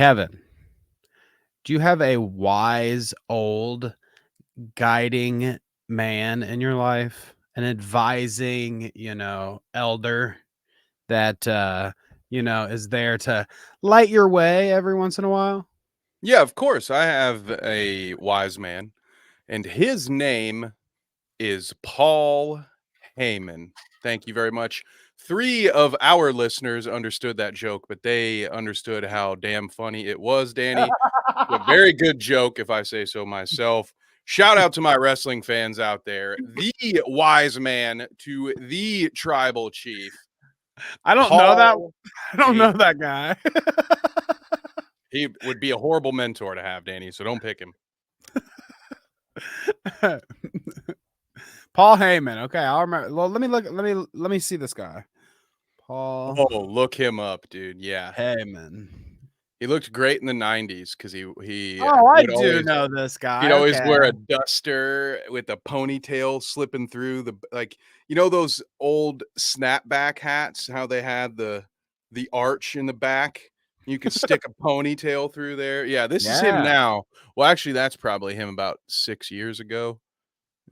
Kevin, do you have a wise old guiding man in your life, an advising, elder that is there to light your way every once in a while? Yeah, of course. I have a wise man, and his name is Paul Heyman. Thank you very much. Three of our listeners understood that joke, but they understood how damn funny it was, Danny. A very good joke, if I say so myself. Shout out to my wrestling fans out there. The wise man to the tribal chief, I don't know that. Paul I don't know Heyman. that guy. He would be a horrible mentor to have, Danny, so don't pick him. Paul Heyman. Okay, I'll remember. Well, let me look. Let me see this guy. Paul Oh, look him up, dude. Yeah. Heyman. He looked great in the 90s because he Oh, I would do always know this he'd guy. always Okay. wear a duster with a ponytail slipping through the like those old snapback hats, how they had the arch in the back. You could stick a ponytail through there. Yeah, this is him Yeah. now. Well, actually, that's probably him about 6 years ago.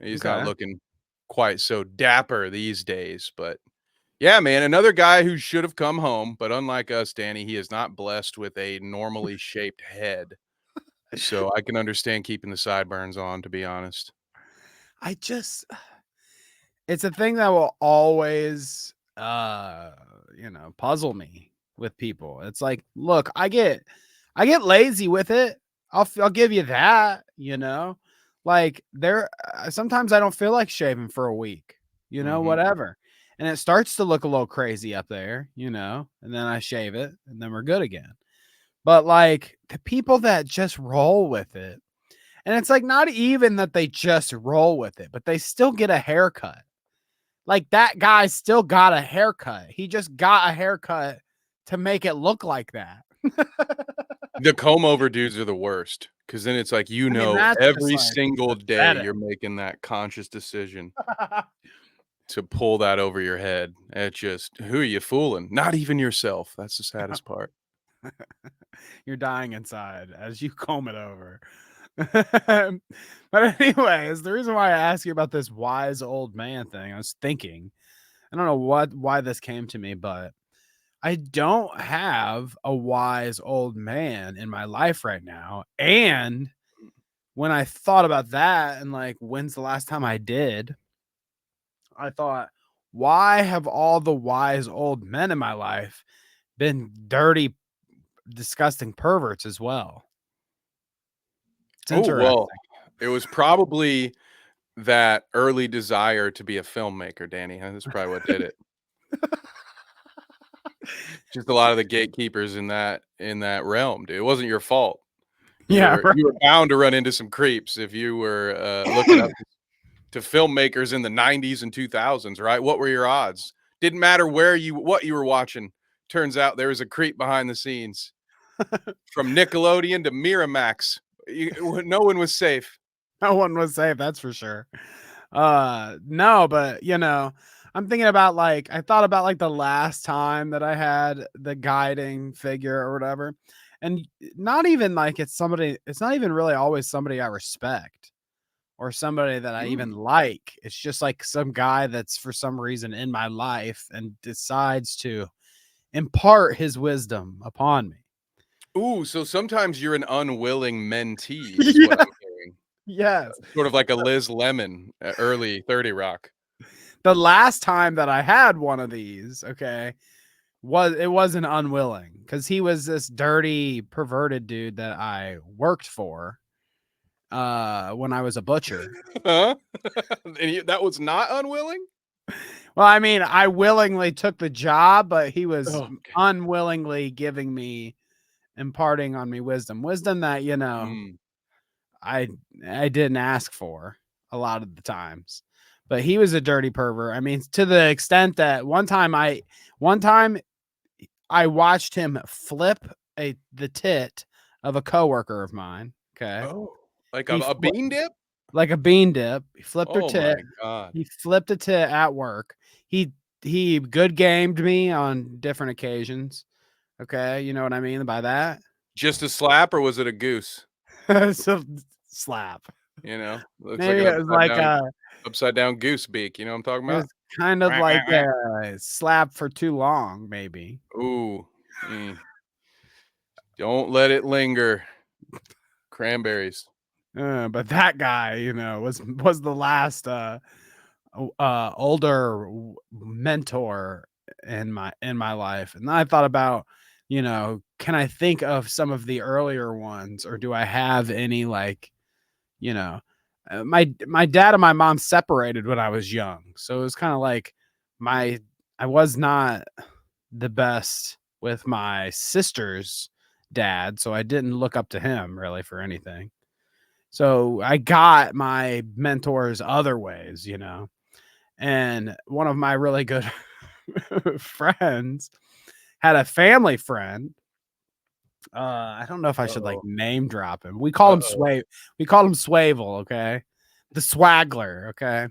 He's not Okay. looking quite so dapper these days, but yeah, man, another guy who should have come home, but unlike us, Danny, he is not blessed with a normally shaped head. So I can understand keeping the sideburns on, to be honest. I just it's a thing that will always puzzle me with people. It's like, look, I get lazy with it. I'll give you that. Like sometimes I don't feel like shaving for a week, Mhm. whatever. And it starts to look a little crazy up there, and then I shave it and then we're good again. But like the people that just roll with it, and it's like not even that they just roll with it, but they still get a haircut. Like that guy still got a haircut. He just got a haircut to make it look like that. The comb over dudes are the worst because then it's like, I mean, that's just every like single day pathetic. you're making that conscious decision to pull that over your head. It just, who are you fooling? Not even yourself. That's the saddest part. You're dying inside as you comb it over. But anyways, the reason why I asked you about this wise old man thing, I was thinking, I don't know why this came to me, but I don't have a wise old man in my life right now. And when I thought about that and like when's the last time I did, I thought, why have all the wise old men in my life been dirty, disgusting perverts as well? It's Oh, well, interesting. it was probably that early desire to be a filmmaker, Danny. That's probably what did it. Just a lot of the gatekeepers in that realm, dude. It wasn't your fault. You Yeah, were right. you were bound to run into some creeps if you were looking up to filmmakers in the 90s and 2000s, right? What were your odds? Didn't matter what you were watching. Turns out there was a creep behind the scenes. From Nickelodeon to Miramax. No one was safe. No one was safe, that's for sure. No, but I'm thinking about like I thought about like the last time that I had the guiding figure or whatever. And not even like it's not even really always somebody I respect or somebody that I even Mm. like. It's just like some guy that's for some reason in my life and decides to impart his wisdom upon me. Ooh, so sometimes you're an unwilling mentee, is what Yeah. I'm hearing. Yes. Sort of like a Liz Lemon, early 30 Rock. The last time that I had one of these, okay, wasn't unwilling because he was this dirty, perverted dude that I worked for when I was a butcher. Huh? That was not unwilling? Well, I mean, I willingly took the job, but he was Oh, unwillingly giving me imparting on me wisdom that mm. I I didn't ask for a lot of the times. But he was a dirty pervert. I mean, to the extent that one time I watched him flip the tit of a coworker of mine. Okay, Oh, like he a bean dip? like a bean dip. He flipped her Oh tit. my god. He flipped a tit at work. He good gamed me on different occasions. Okay, you know what I mean by that. Just a slap, or was it a goose? So slap. You know, looks like Maybe an it was like upside down goose beak. You know what I'm talking it about? was kind of Wah, wah, like wah. a slap for too long, maybe. Ooh, mm, don't let it linger. Cranberries. But that guy, was the last older mentor in my life, and then I thought about, can I think of some of the earlier ones, or do I have any like, you know, my dad and my mom separated when I was young, so it was kind of like my I was not the best with my sister's dad, so I didn't look up to him really for anything. So I got my mentors other ways, and one of my really good friends had a family friend. I don't know if I should like Uh-oh. name drop him. We called him Uh-oh. Sway. We called him Swavel. Okay, the Swaggler. Okay.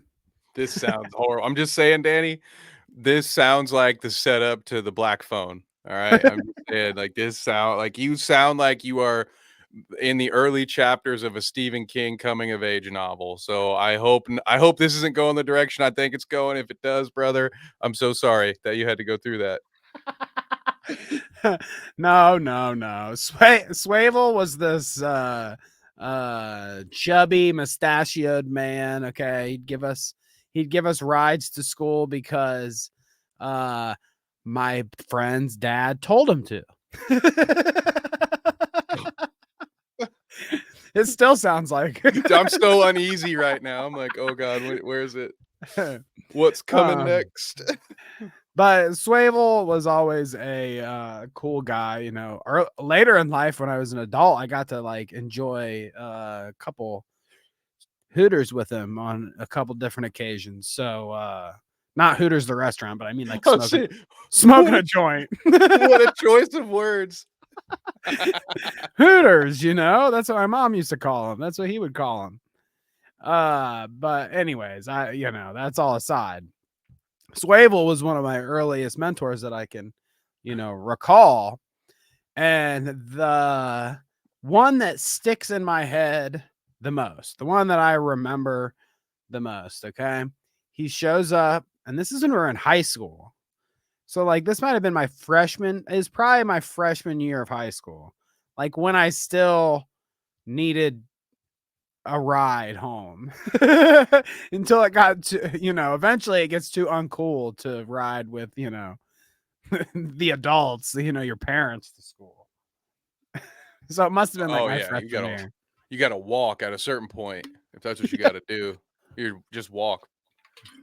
This sounds horrible. I'm just saying, Danny, this sounds like the setup to the Black Phone. All right. I'm just saying, like you sound like you are in the early chapters of a Stephen King coming of age novel. So I hope this isn't going the direction I think it's going. If it does, brother, I'm so sorry that you had to go through that. No, no, no. Swavel was this chubby mustachioed man. Okay, he'd give us rides to school because uh my friend's dad told him to. It still sounds like. I'm so uneasy right now. I'm like, oh God, where is it? What's coming um next? But Swavel was always a cool guy, later in life, when I was an adult, I got to like enjoy a couple Hooters with him on a couple different occasions. So not Hooters the restaurant, but I mean like Oh, smoking shit. smoking What a joint. what a choice of words. Hooters, that's what my mom used to call him. That's what he would call him. But anyways, that's all aside. Swavel was one of my earliest mentors that I can, recall. And the one that sticks in my head the most, the one that I remember the most, okay? He shows up, and this is when we're in high school. So, like, this might have been is probably my freshman year of high school. Like, when I still needed a ride home until it got to, eventually it gets too uncool to ride with, the adults, your parents to school. So it must have been like Oh my yeah, freshman year. you gotta walk at a certain point if that's what you gotta do. You just walk.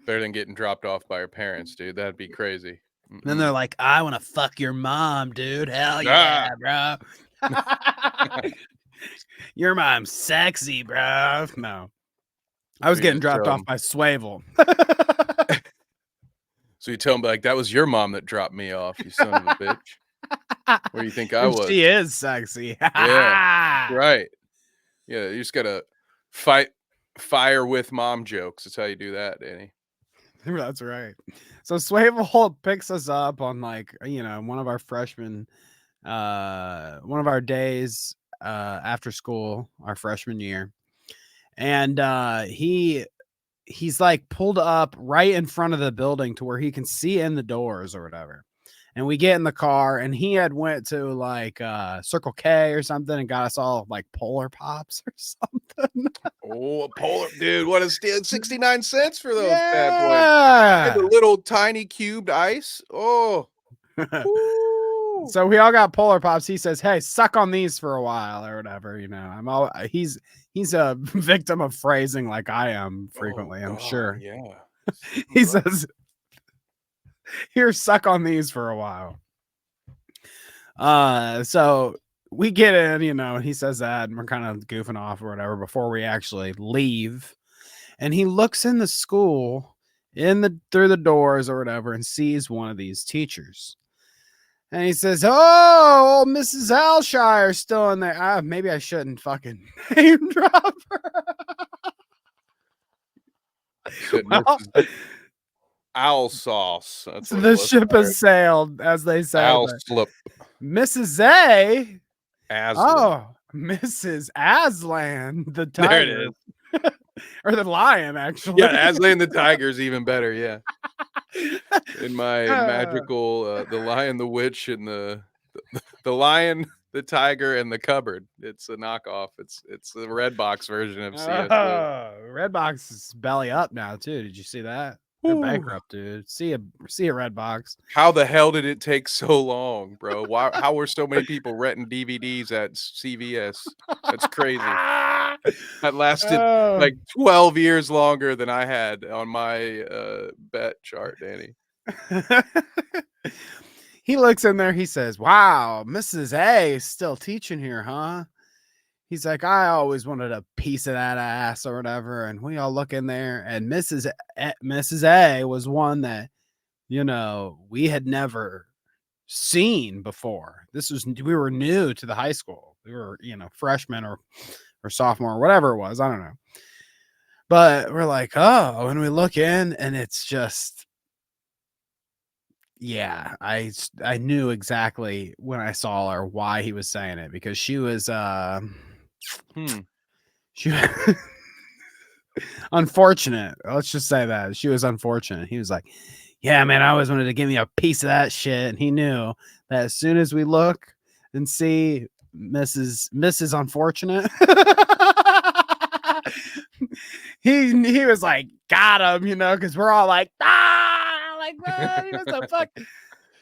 Better than getting dropped off by your parents, dude. That'd be crazy. Then Mm-mm. they're like, I want to fuck your mom, dude. Hell Ah! yeah, bro. Your mom's sexy, bro. No, I was So you getting just dropped tell off 'em by Swavel. so you tell 'em, like, "That was your mom that dropped me off, you son of a bitch. Where do you think I And was?" she is sexy. Yeah. Right. Yeah, you just gotta fight fire with mom jokes. That's how you do that, Danny. That's right. So Swavel picks us up on like, one of our days after school, our freshman year. And he's like pulled up right in front of the building to where he can see in the doors or whatever. And we get in the car, and he had went to like Circle K or something and got us all like Polar Pops or something. Oh, a polar dude, what a steal, 69 cents for those bad boys. And the Yeah. little tiny cubed ice. Oh, woo. So we all got Polar Pops. He says, "Hey, suck on these for a while or whatever." I'm all he's a victim of phrasing like I am Oh frequently, I'm god, sure. yeah. He Sounds right. says, "Here, suck on these for a while." So we get in, and he says that, and we're kind of goofing off or whatever before we actually leave. And he looks in the school through the doors or whatever and sees one of these teachers. And he says, "Oh, old Mrs. Alshire's still in there." Maybe I shouldn't fucking name drop her. Said Well, Mrs. Owl Sauce. That's so what it the was. ship All right. has sailed, as they say. Owl But Slip. Mrs. A Aslan. Oh, Mrs. Aslan, the There it tiger. is. Or the lion, Yeah, actually. Aslan the tiger is even better. Yeah, in my Uh, magical, the Lion, the Witch, and the Lion, the Tiger, and the Cupboard. It's a knockoff. It's the red box version of CS. Redbox is belly up now too. Did you see that? They're Whew. bankrupt, dude. See a Redbox. How the hell did it take so long, bro? Why? How were so many people renting DVDs at CVS? That's crazy. That lasted Oh. like 12 years longer than I had on my bet chart, Danny. He looks in there. He says, "Wow, Mrs. A is still teaching here, huh?" He's like, "I always wanted a piece of that ass or whatever." And we all look in there, and Mrs. A was one that we had never seen before. We were new to the high school. We were freshmen or sophomore or whatever it was. I don't know. But we're like, oh, and we look in, and it's just yeah, I knew exactly when I saw her why he was saying it because she was Hmm. she unfortunate. Let's just say that she was unfortunate. He was like, "Yeah, man, I always wanted to give me a piece of that shit," and he knew that as soon as we look and see Mrs. Unfortunate, he was like, "Got him," because we're all like, "Ah!" Like, man, he was so fuck.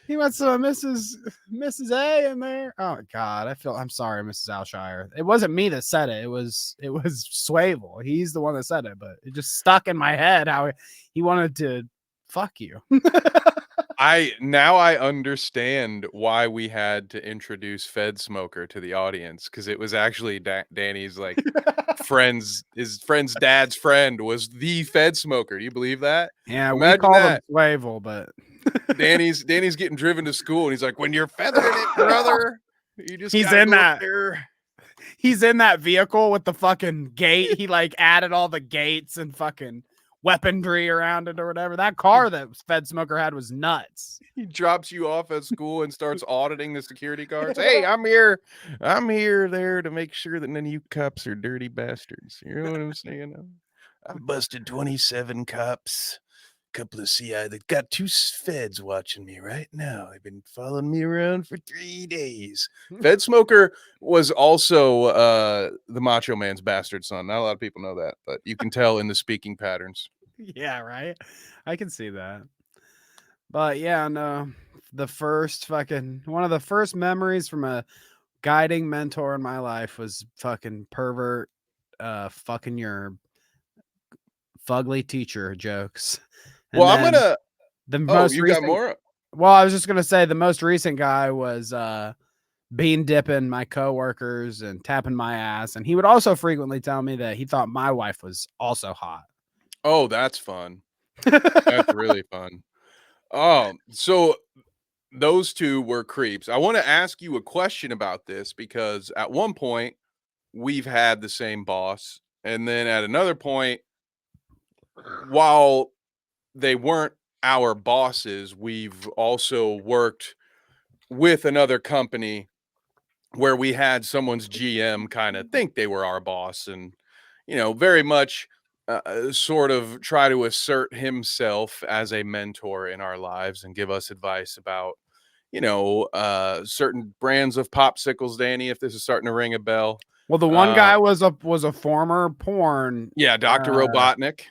He wants some Mrs. A in there. Oh God, I'm sorry, Mrs. Alshire. It wasn't me that said it. It was Swavel. He's the one that said it, but it just stuck in my head how he wanted to fuck you. I understand why we had to introduce Fed Smoker to the audience because it was actually Danny's like his friend's dad's friend was the Fed Smoker. Do you believe that? Yeah, we Imagine called him that. Swavel, but Danny's getting driven to school and he's like, when you're feathering it, brother, you just he's gotta in go up that there. he's in that vehicle with the fucking gate. He like added all the gates and fucking weaponry around it or whatever. That car that Fed Smoker had was nuts. He drops you off at school and starts auditing the security guards. Hey, I'm here there to make sure that none of you cops are dirty bastards. You know what I'm saying? I've busted 27 cops. Couple of CI that got two feds watching me right now. They've been following me around for 3 days. Fed Smoker was also the Macho Man's bastard son. Not a lot of people know that, but you can tell in the speaking patterns. Yeah, right. I can see that. But yeah, no. One of the first memories from a guiding mentor in my life was fucking pervert fucking your fugly teacher jokes. Well, And I'm then gonna. the Oh, most you got recent more? well, I was just gonna say the most recent guy was bean dipping my coworkers and tapping my ass. And he would also frequently tell me that he thought my wife was also hot. Oh, that's fun. That's really fun. So those two were creeps. I want to ask you a question about this because at one point we've had the same boss, and then at another point, while they weren't our bosses, we've also worked with another company where we had someone's GM kind of think they were our boss and, very much sort of try to assert himself as a mentor in our lives and give us advice about, certain brands of popsicles, Danny, if this is starting to ring a bell. Well, the one Uh, guy was a former yeah, Dr. Robotnik.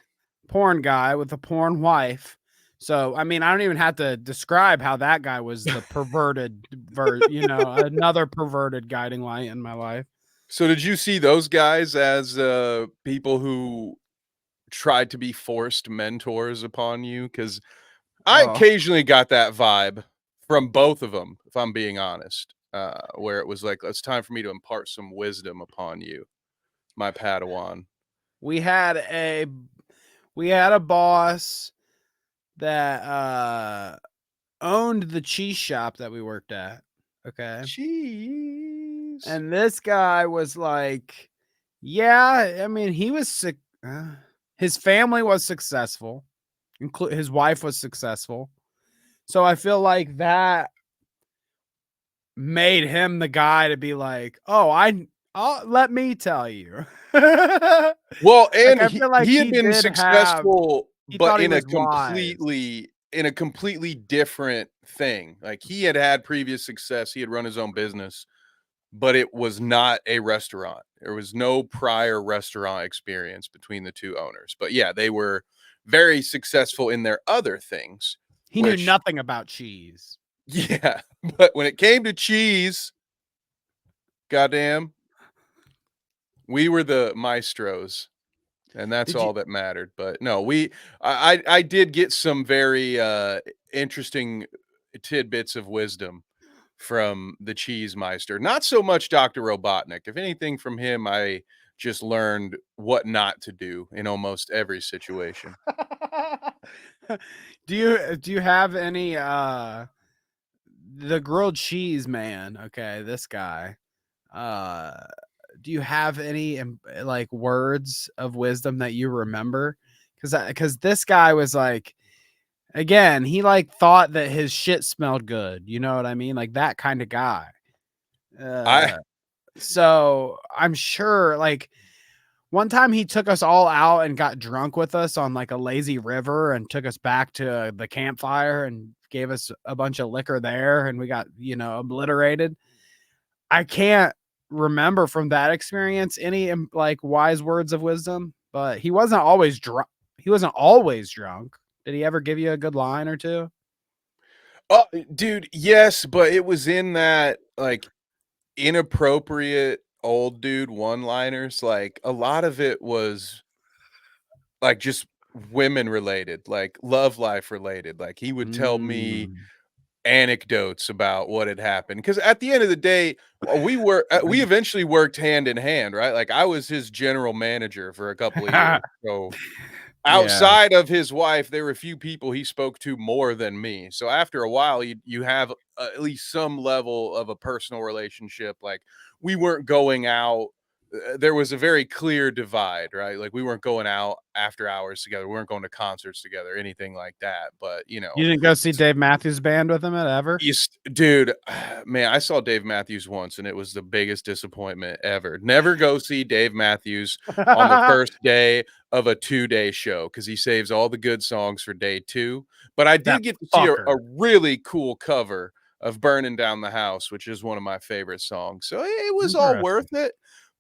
porn guy with a porn wife. So, I mean, I don't even have to describe how that guy was the perverted another perverted guiding light in my life. So did you see those guys as people who tried to be forced mentors upon you? Because I Oh, occasionally got that vibe from both of them, if I'm being honest, where it was like, it's time for me to impart some wisdom upon you, my Padawan. we had a we had a boss that owned the cheese shop that we worked at. Okay. Cheese. And this guy was like, yeah, I mean, he was sick. His family was successful, his wife was successful. So I feel like that made him the guy to be like, "Oh, let me tell you." Well, Like, and I he feel like he had he been did have successful, he but thought he was wise. in a completely different thing. Like, he had had previous success, he had run his own business, but it was not a restaurant. There was no prior restaurant experience between the 2 owners. But, yeah, they were very successful in their other things, He knew which nothing about cheese. yeah, but when it came to cheese, goddamn, we were the maestros. And that's Did you all that mattered. But no, I did get some very interesting tidbits of wisdom from the cheese meister. Not so much Dr. Robotnik. If anything from him, I just learned what not to do in almost every situation. do you have any the grilled cheese man, okay, this guy. Uh do you have any like words of wisdom that you remember? Cuz this guy was like, again, he like thought that his shit smelled good, you know what I mean? Like that kind of guy. I Uh so I'm sure like one time he took us all out and got drunk with us on like a lazy river and took us back to the campfire and gave us a bunch of liquor there and we got, obliterated. I can't remember from that experience any like wise words of wisdom, but he wasn't always drunk. He wasn't always drunk. Did he ever give you a good line or two? oh, dude, yes, but it was in that like inappropriate old dude one-liners. Like a lot of it was like, just women related, like, love life related, like, he would tell me Mm. anecdotes about what had happened. Because at the end of the day, we eventually worked hand in hand, right? Like, I was his general manager for a couple of years, so Yeah. outside of his wife, there were a few people he spoke to more than me. So after a while, you have at least some level of a personal relationship. Like we weren't going out. There was a very clear divide, right? Like we weren't going out after hours together. We weren't going to concerts together, anything like that. But You didn't go see Dave Matthews Band with him at ever? dude, man, I saw Dave Matthews once and it was the biggest disappointment ever. Never go see Dave Matthews on the first day of a 2-day show because he saves all the good songs for day 2. But I That did get to see a fucker. really cool cover of Burning Down the House, which is one of my favorite songs. So it was all Interesting. worth it.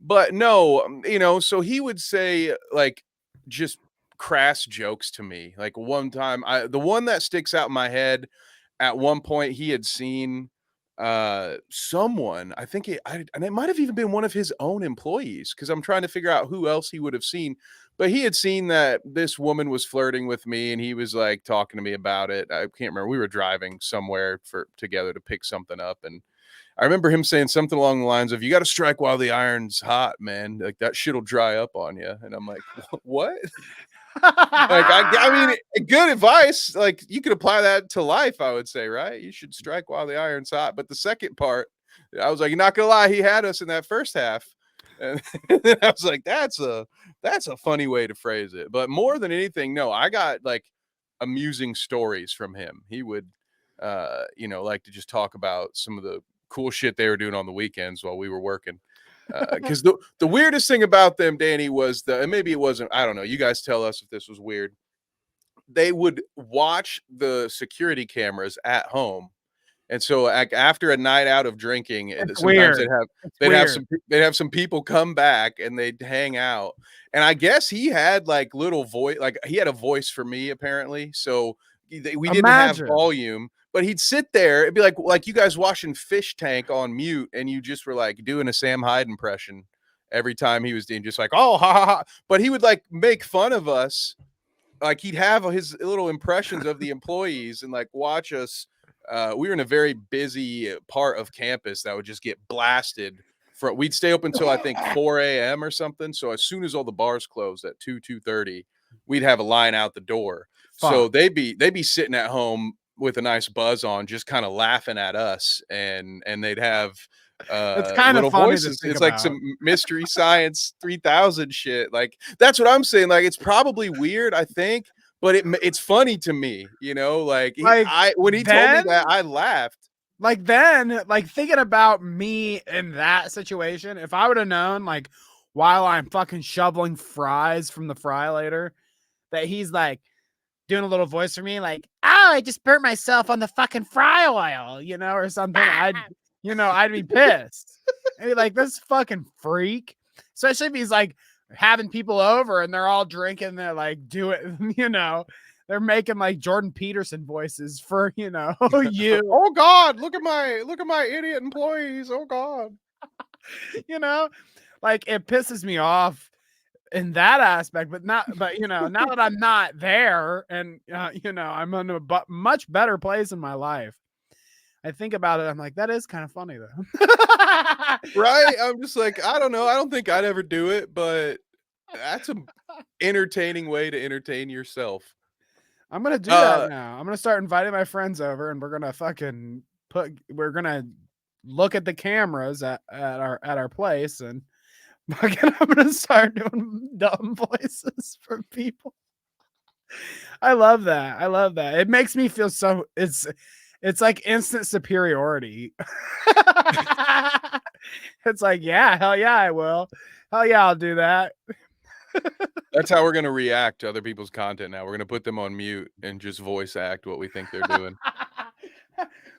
But no, so he would say like just crass jokes to me. Like one time, the one that sticks out in my head at one point he had seen someone, I think and it might have even been one of his own employees because I'm trying to figure out who else he would have seen, but he had seen that this woman was flirting with me and he was like talking to me about it. I can't remember, we were driving somewhere for together to pick something up, and I remember him saying something along the lines of, you got to strike while the iron's hot, man, like that shit'll dry up on you. And I'm like, what? Like, I mean, good advice, like, you could apply that to life, I would say, right? You should strike while the iron's hot, but the second part, I was like, "You're not gonna lie, he had us in that first half," and then I was like, that's a funny way to phrase it," but more than anything, no, I got, like, amusing stories from him. He would, like to just talk about some of the cool shit they were doing on the weekends while we were working. Because the weirdest thing about them, Danny, was and maybe it wasn't. I don't know. You guys tell us if this was weird. They would watch the security cameras at home, and so after a night out of drinking, It's sometimes weird. It's weird. they'd have some people come back and they'd hang out. And I guess he had like little voice, like he had a voice for me apparently. So we didn't have Imagine. volume, but he'd sit there. It'd be like you guys watching Fish Tank on mute, and you just were like doing a Sam Hyde impression every time he was doing, just like oh ha ha ha. But he would like make fun of us, like he'd have his little impressions of the employees and like watch us. We were in a very busy part of campus that would just get blasted. We'd stay open until I think 4 a.m. or something. So as soon as all the bars closed at 2:30, we'd have a line out the door. So Fuck. they'd be sitting at home with a nice buzz on, just kind of laughing at us, and they'd have It's kind of little funny to voices. think It's like about. some mystery science 3000 shit. Like that's what I'm saying. Like it's probably weird, I think, but it's funny to me, like Like, I when he told me that then I laughed. like then, like thinking about me in that situation, if I would have known, like while I'm fucking shoveling fries from the fry later, that he's like doing a little voice for me, like, oh, I just burnt myself on the fucking fry oil, or something. I'd be pissed. I'd be like, this fucking freak. Especially if he's like having people over and they're all drinking, they're like, do it, they're making like Jordan Peterson voices for, you, Oh God, look at my idiot employees. Oh God. you know, like it pisses me off in that aspect, but now that I'm not there and I'm in a much better place in my life, I think about it, I'm like, that is kind of funny though. Right? I'm just like, I don't know. I don't think I'd ever do it, but that's a entertaining way to entertain yourself. I'm gonna do that Uh, now. I'm gonna start inviting my friends over, and we're gonna look at the cameras at our place, and fucking I'm gonna start doing dumb voices for people. I love that. I love that. It makes me feel so it's like instant superiority. It's like, yeah, hell yeah, I will. Hell yeah, I'll do that. that's how we're gonna react to other people's content now. We're gonna put them on mute and just voice act what we think they're doing.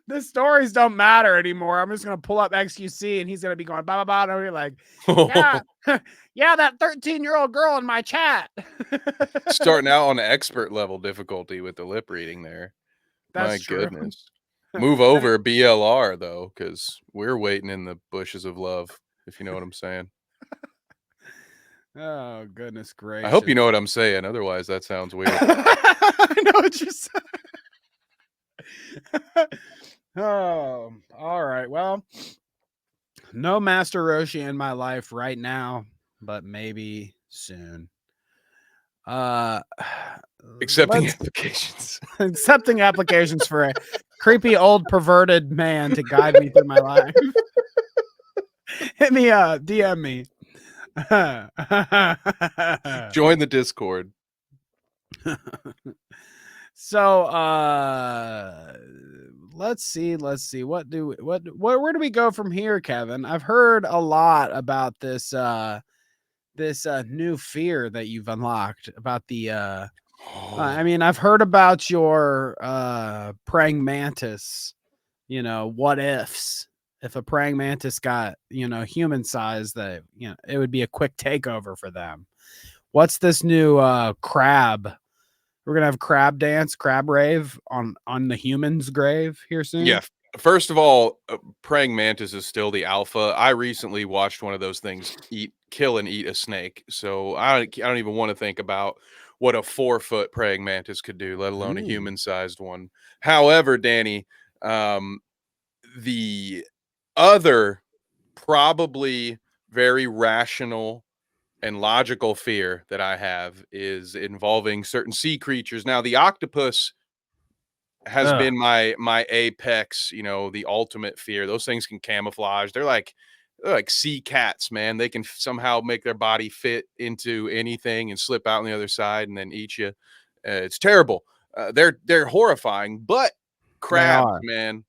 The stories don't matter anymore. I'm just gonna pull up XQC and he's gonna be going blah blah blah. And we're like, yeah, yeah, that 13-year-old girl in my chat. Starting out on expert level difficulty with the lip reading there. That's My true. goodness. Move over BLR though, because we're waiting in the bushes of love, if you know what I'm saying. Oh goodness I hope you gracious. know what I'm saying. Otherwise, that sounds weird. I know what you're saying. Oh, all right. Well, no Master Roshi in my life right now, but maybe soon. Uh Accepting let's applications. accepting applications for a creepy old perverted man to guide me through my life. Hit me up, DM me. Join the Discord. So let's see. Where do we go from here, Kevin? I've heard a lot about this new fear that you've unlocked about the I mean, I've heard about your praying mantis, what ifs. If a praying mantis got, human size, that, it would be a quick takeover for them. What's this new crab? We're gonna have crab dance, crab rave on the human's grave here Yeah. soon. First of all, praying mantis is still the alpha. I recently watched one of those things kill and eat a snake. So I don't even want to think about what a 4-foot praying mantis could do, let alone a Mm. human-sized one. However, Danny, um, the other probably very rational and logical fear that I have is involving certain sea creatures. Now, the octopus has Ugh. been my apex, the ultimate fear. Those things can camouflage. They're like sea cats, man. They can somehow make their body fit into anything and slip out on the other side and then eat you. It's terrible. They're horrifying, but They crabs, are. man,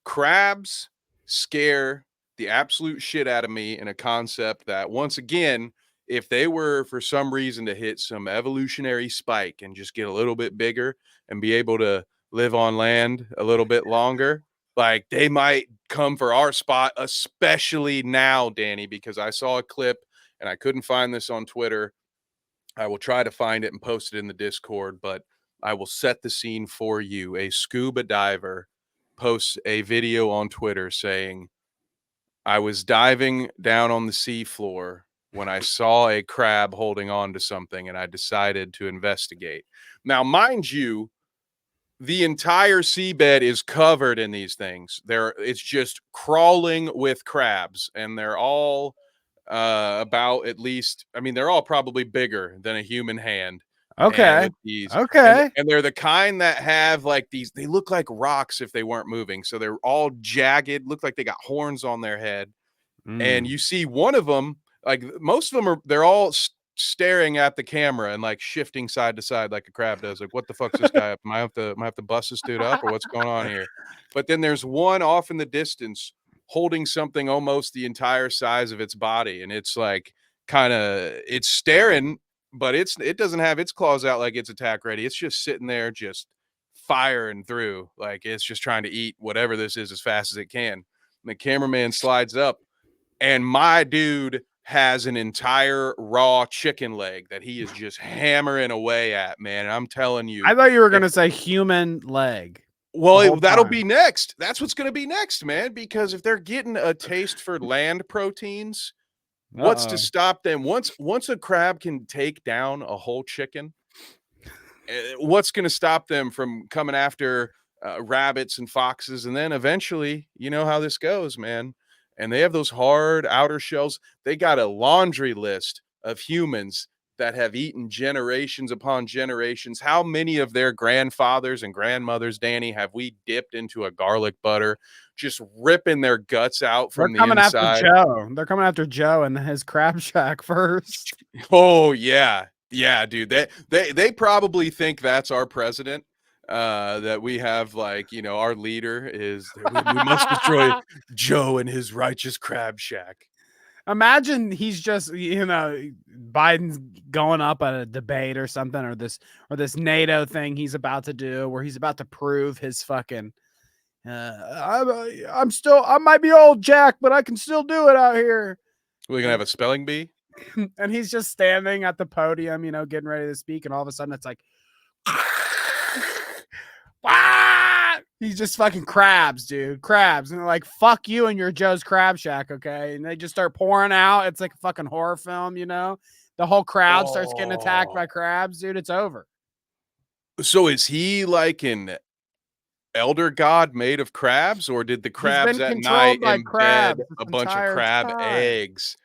crabs scare the absolute shit out of me in a concept that, once again, if they were for some reason to hit some evolutionary spike and just get a little bit bigger and be able to live on land a little bit longer, like they might come for our spot, especially now, Danny, because I saw a clip and I couldn't find this on Twitter. I will try to find it and post it in the Discord, but I will set the scene for you. A scuba diver posts a video on Twitter saying, I was diving down on the seafloor when I saw a crab holding on to something and I decided to investigate. Now, mind you, the entire seabed is covered in these things. It's just crawling with crabs, and they're all about, at least, I mean, they're all probably bigger than a human hand. And Okay. with these, and Okay. and they're the kind that have like these, they look like rocks if they weren't moving. So they're all jagged, look like they got horns on their head. And Mm. you see one of them, like most of them they're all staring at the camera and like shifting side to side like a crab does. Like, what the fuck's this guy up? Am I have to bust this dude up or what's going on here? But then there's one off in the distance holding something almost the entire size of its body, and it's like kind of it's staring, but it doesn't have its claws out like it's attack ready. It's just sitting there, just firing through, like it's just trying to eat whatever this is as fast as it can. And the cameraman slides up, and my dude has an entire raw chicken leg that he is just hammering away at, man. And I'm telling I you, thought you were if gonna say human leg the well, whole that'll time. be next. That's what's going to be next, man. Because if they're getting a taste for land proteins, what's to Uh-oh. stop them? Once a crab can take down a whole chicken, what's going to stop them from coming after rabbits and foxes? And then eventually, you know how this goes, man. And they have those hard outer shells. They got a laundry list of humans that have eaten generations upon generations. How many of their grandfathers and grandmothers, Danny, have we dipped into a garlic butter, just ripping their guts out They're from the coming after inside? Joe. They're coming after Joe and his crab shack first. Oh yeah. Yeah, dude. They probably think that's our president. That we have, like, you know, our leader is that we must destroy Joe and his righteous crab shack. Imagine he's just, Biden's going up at a debate or something, or this NATO thing he's about to do, where he's about to prove his fucking. I might be old Jack, but I can still do it out here. We're gonna have a spelling bee. And he's just standing at the podium, getting ready to speak, and all of a sudden it's like, he's just fucking crabs, dude, crabs, and they're like, "Fuck you and your Joe's Crab Shack," okay? And they just start pouring out. It's like a fucking horror film, The whole crowd starts getting attacked Oh. by crabs, dude. It's over. So is he like an elder god made of crabs, or did the He's crabs been at night controlled by embed crabs this a bunch of entire crab time. eggs?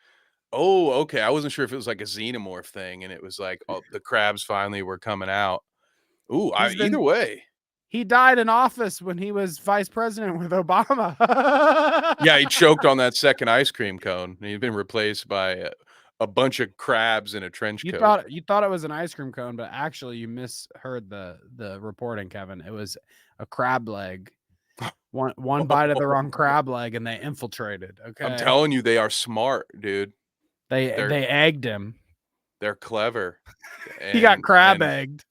Oh, okay. I wasn't sure if it was like a xenomorph thing and it was like, oh, the crabs finally were coming out. Ooh, He's either been way. he died in office when he was vice president with Obama. Yeah, he choked on that second ice cream cone, and he's been replaced by a bunch of crabs in a trench You coat. thought it was an ice cream cone, but actually you misheard the reporting, Kevin. It was a crab leg. One bite of the wrong crab leg and they infiltrated. I'm Okay. telling you, they are smart, dude. They're They egged him. they're clever, He got crab and egged.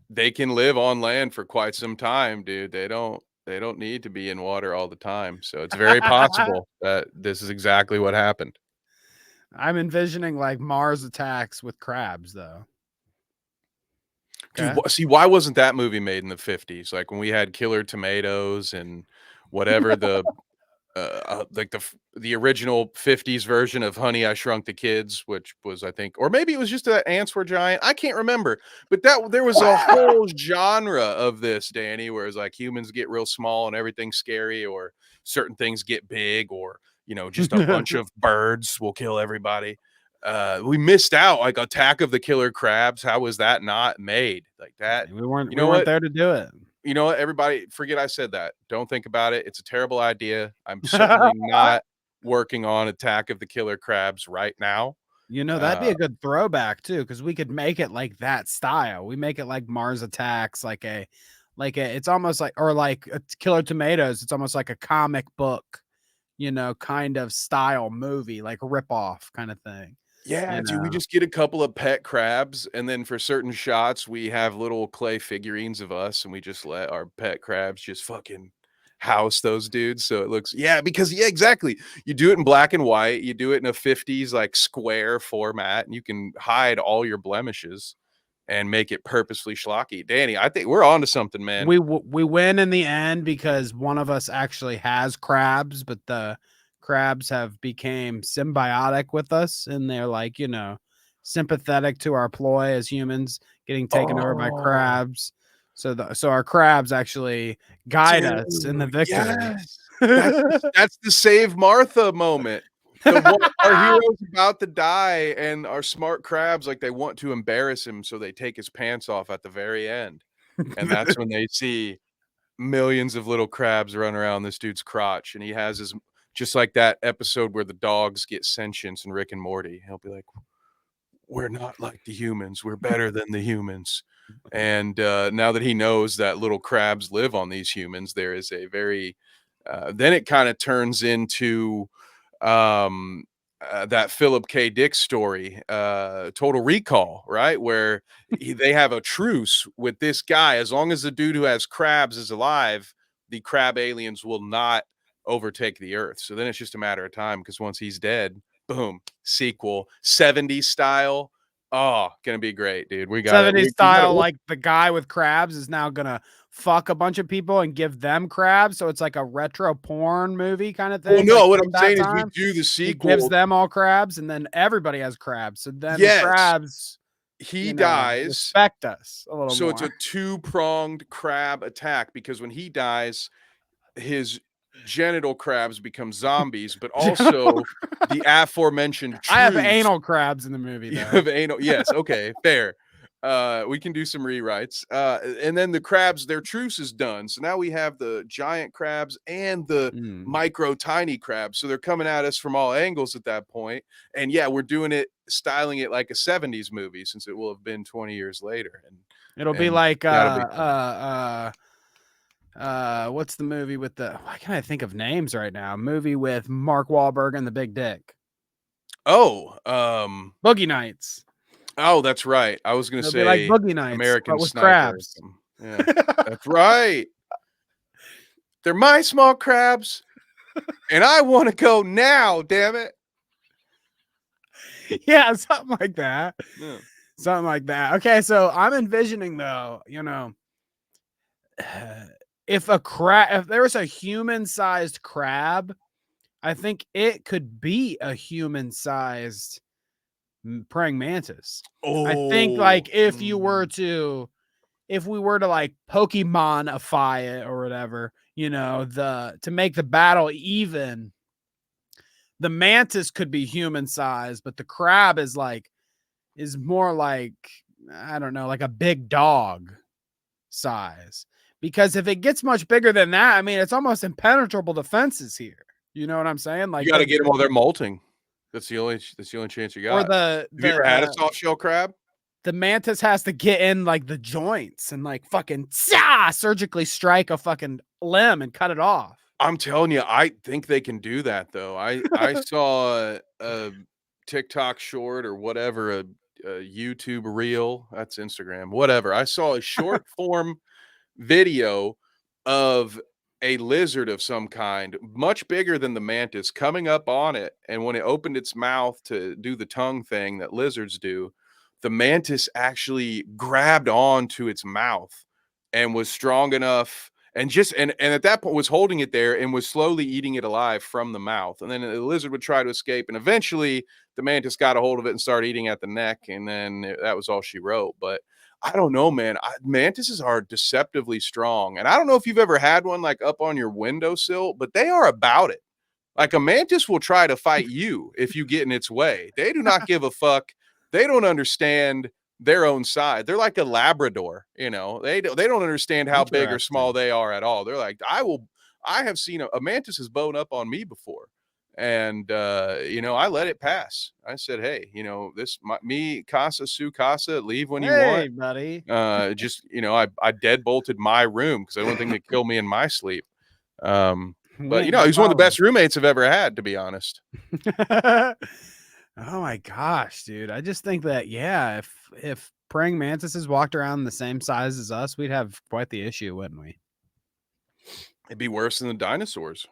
they can live on land for quite some time, dude. They don't need to be in water all the time. So it's very possible that this is exactly what happened. I'm envisioning like Mars attacks with crabs though. Dude, Okay. see, why wasn't that movie made in the 50s? Like when we had killer tomatoes and whatever like the original 50s version of Honey, I Shrunk the Kids, which was, I think, or maybe it was just that ants were giant. I can't remember. But that there was a whole genre of this, Danny, where it's like humans get real small and everything's scary, or certain things get big, or just a bunch of birds will kill everybody. We missed out, like Attack of the Killer Crabs. How was that not made? Like that. You We know weren't what? there to do it. You know what? Everybody, forget I said that. Don't think about it. It's a terrible idea. I'm certainly not working on Attack of the Killer Crabs right now. That'd be Uh, a good throwback too, because we could make it like that style. We make it like Mars Attacks, it's almost like, or like Killer Tomatoes. It's almost like a comic book, kind of style movie, like rip off kind of thing. yeah, dude, we just get a couple of pet crabs, and then for certain shots, we have little clay figurines of us, and we just let our pet crabs just fucking house those dudes. So it looks, yeah, because yeah, exactly. You do it in black and white, you do it in a 50s like square format, and you can hide all your blemishes and make it purposely schlocky. Danny, I think we're on to something, man. We win in the end because one of us actually has crabs, but the crabs have became symbiotic with us, and they're like, sympathetic to our ploy as humans getting taken over by Oh, crabs. So our crabs actually guide us in the dude, victory. yes. That's the save Martha moment. The one our hero's about to die, and our smart crabs, like, they want to embarrass him, so they take his pants off at the very end, and that's when they see millions of little crabs run around this dude's crotch, and he has his just like that episode where the dogs get sentience in Rick and Morty. He'll be like, we're not like the humans. We're better than the humans. And now that he knows that little crabs live on these humans, there is a very then it kind of turns into um that Philip K. Dick story, Total Recall, right? Where they have a truce with this guy. As long as the dude who has crabs is alive, the crab aliens will not overtake the earth. So then it's just a matter of time because once he's dead, boom, sequel, 70s style. Oh, gonna be great, dude. We got it. 70s We got it. style, like the guy with crabs is now gonna fuck a bunch of people and give them crabs. So it's like a retro porn movie kind of Well, thing, like no, what from I'm that saying is we time. do the He gives sequel. them all crabs, and then everybody has crabs. So then the Yes, crabs, he dies. respect us a little So it's a more. two-pronged crab attack because when he dies, his genital crabs become zombies, but Genital also the aforementioned I have truce. anal crabs in the movie You though. have anal. Yes, okay, fair. We can do some rewrites. And then the crabs, their truce is done. So now we have the giant crabs and the Mm. micro tiny crabs. So they're coming at us from all angles at that point. And yeah, we're doing it, styling it like a 70s movie since it will have been 20 years later. It'll be And like that'll be fun. what's the movie with the why can't I think of names right now? Movie with Mark Wahlberg and the Big Dick. Oh, Boogie Nights. oh, that's right. I was gonna It'll be like say Boogie Nights, American but with Sniper or crabs. something. Yeah, that's right. They're my small crabs, and I want to go now. Damn it! Yeah, something like that. Yeah. Something like that. Okay, so I'm envisioning though, if there was a human-sized crab, I think it could be a human-sized praying mantis. I think Oh, like if we were to like Pokemonify it or whatever, the to make the battle even, the mantis could be human sized, but the crab is more like, I don't know, like a big dog size. Because if it gets much bigger than that, I mean, it's almost impenetrable defenses here. You know what I'm saying? you Like got to get them while they're molting. That's the only chance you or got. Have you ever had a soft shell crab? the mantis has to get in like the joints and like fucking surgically strike a fucking limb and cut it off. I'm telling you, I think they can do that though. I saw a TikTok short or whatever, a YouTube reel. That's Instagram, whatever. I saw a short form video of a lizard of some kind, much bigger than the mantis, coming up on it. And when it opened its mouth to do the tongue thing that lizards do, the mantis actually grabbed on to its mouth and was strong enough and at that point was holding it there and was slowly eating it alive from the mouth. And then the lizard would try to escape. And eventually the mantis got a hold of it and started eating at the neck. And then that was all she wrote. But I don't know, man. Mantises are deceptively strong. And I don't know if you've ever had one like up on your windowsill, but they are about it. Like a mantis will try to fight you if you get in its way. They do not give a fuck. They don't understand their own side. They're like a Labrador, They don't understand how big or small Interesting. they are at all. They're like, I have seen a mantis has blown up on me before. And I let it pass. I said, "Hey, me casa su casa, leave when you want." Hey, buddy. Just I deadbolted my room because I don't think they kill me in my sleep. We But ain't got he's one of the problems. best roommates I've ever had, to be honest. Oh my gosh, dude. I just think that yeah, if praying mantises walked around the same size as us, we'd have quite the issue, wouldn't we? It'd be worse than the dinosaurs,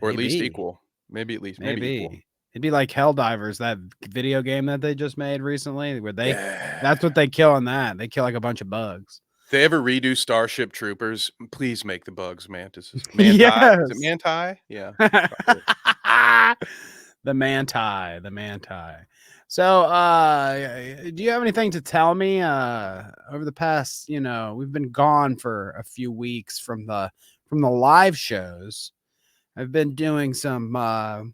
or at least Maybe. equal. Maybe equal. Maybe. It'd be like Helldivers, that video game that they just made recently, where that's Yeah. what they kill in that. They kill like a bunch of bugs. If they ever redo Starship Troopers, please make the bugs mantises. Manti? Is it Yes. manti? Yeah. Probably. The manti, the manti. So, do you have anything to tell me over the past, we've been gone for a few weeks from the live shows. I've been doing some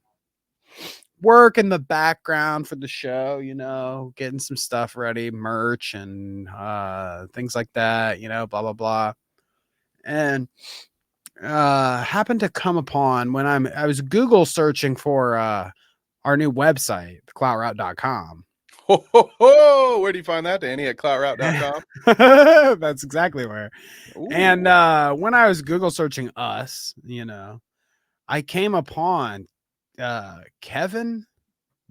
work in the background for the show, getting some stuff ready, merch and things like that, blah blah blah. And happened to come upon when I was Google searching for our new website, cloutroute.com. Ho, ho, ho! Where do you find that, Danny? At cloutroute.com? That's exactly where. And Ooh. when I was Google searching us, I came upon Kevin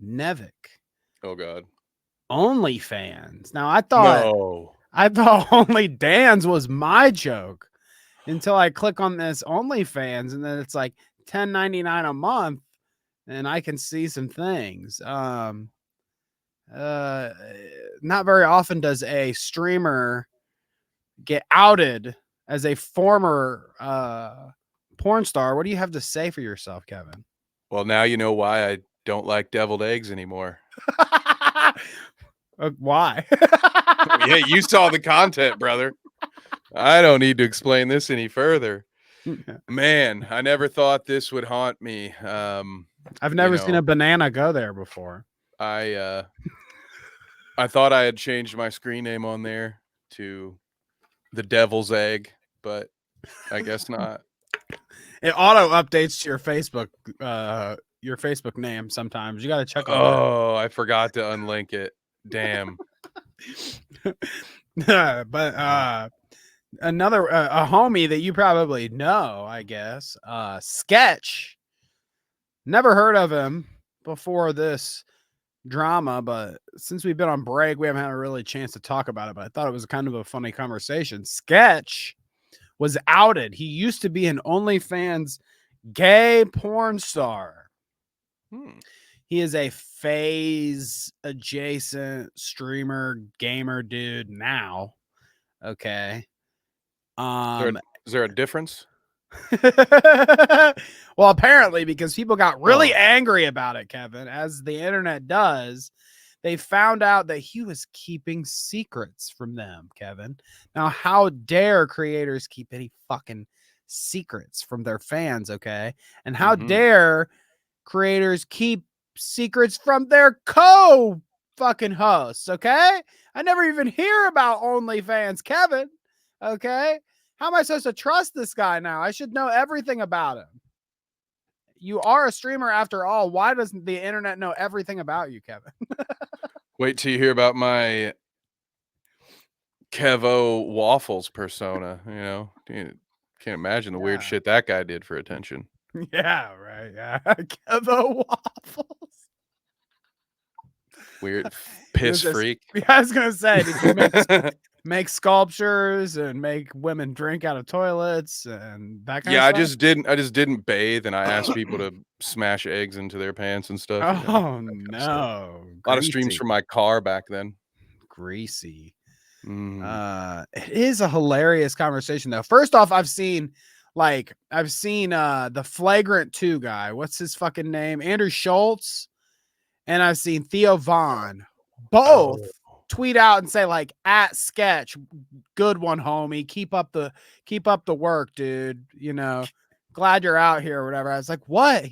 Nevick, Oh, God. OnlyFans. Now I thought Only Dan's was my joke until I click on this OnlyFans, and then it's like $10.99 a month, and I can see some things. Uh, Not very often does a streamer get outed as a former porn star. What do you have to say for yourself, Kevin? Well, now you know why I don't like deviled eggs anymore. Why? Yeah, you saw the content, brother. I don't need to explain this any further. Man, I never thought this would haunt me. I've You never seen know, a banana go there before. I I thought I had changed my screen name on there to the Devil's Egg, but I guess not. It auto updates to your Facebook name sometimes. You got to check on that. Oh, I forgot to unlink it. Damn. But another a homie that you probably know, I guess, Sketch. Never heard of him before this drama, but since we've been on break, we haven't had a really chance to talk about it. But I thought it was kind of a funny conversation. Sketch was outed. He used to be an OnlyFans gay porn star. Hmm. He is a phase adjacent streamer gamer dude now. Okay. Is there a, Um is there a difference? well, apparently, because people got really Oh. angry about it, Kevin, as the internet does, they found out that he was keeping secrets from them, Kevin. Now, how dare creators keep any fucking secrets from their fans, okay? And how Mm-hmm. dare creators keep secrets from their co fucking hosts, okay? I never even hear about OnlyFans, Kevin, okay? How am I supposed to trust this guy now? I should know everything about him. You are a streamer after all. Why doesn't the internet know everything about you, Kevin? Wait till you hear about my Kevo Waffles persona. Can't imagine the weird Yeah. shit that guy did for attention. Yeah, right. Yeah. Kevo waffles. Weird piss freak. Yeah, I was gonna say, did you make sculptures and make women drink out of toilets and that kind of Yeah, stuff? I just didn't bathe, and I asked people to smash eggs into their pants and stuff, Oh that kind of stuff. no. A lot of streams Greasy. from my car back then. Greasy. Mm. It is a hilarious conversation though. First off, I've seen the Flagrant 2 guy. What's his fucking name? Andrew Schultz. And I've seen Theo Vaughn both Oh. tweet out and say like at Sketch, good one, homie. Keep up the work, dude. Glad you're out here or whatever. I was like, what?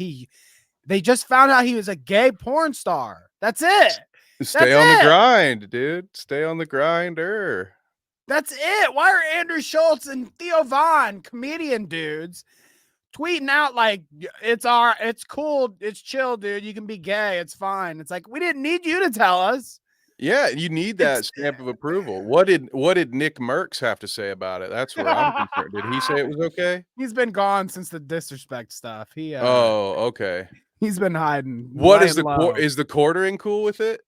They just found out he was a gay porn star. That's it. Stay That's on the it. grind, dude. Stay on the grinder. That's it. Why are Andrew Schultz and Theo Vaughn, comedian dudes, tweeting out like it's cool, it's chill, dude. You can be gay, it's fine. It's like we didn't need you to tell us. Yeah, you need that It's stamp of approval. What did Nick Merckx have to say about it? That's where I'm concerned. Did he say it was okay? he's been gone since the disrespect stuff. Oh, okay. He's been hiding, What is laying low. is the quartering cool with it?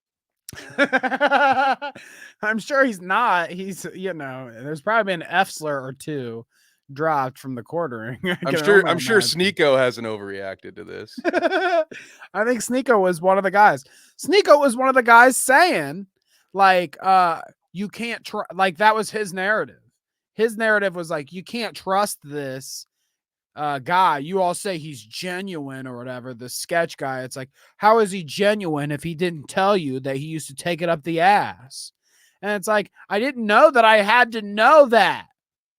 I'm sure he's not. There's probably been an F slur or two dropped from the quartering. I I'm can sure only I'm sure imagine. Sneeko hasn't overreacted to this. I think Sneeko was one of the guys. Sneeko was one of the guys saying, like, you can't like that was his narrative. His narrative was like, you can't trust this guy. You all say he's genuine or whatever, the Sketch guy. It's like, how is he genuine if he didn't tell you that he used to take it up the ass? And it's like, I didn't know that I had to know that.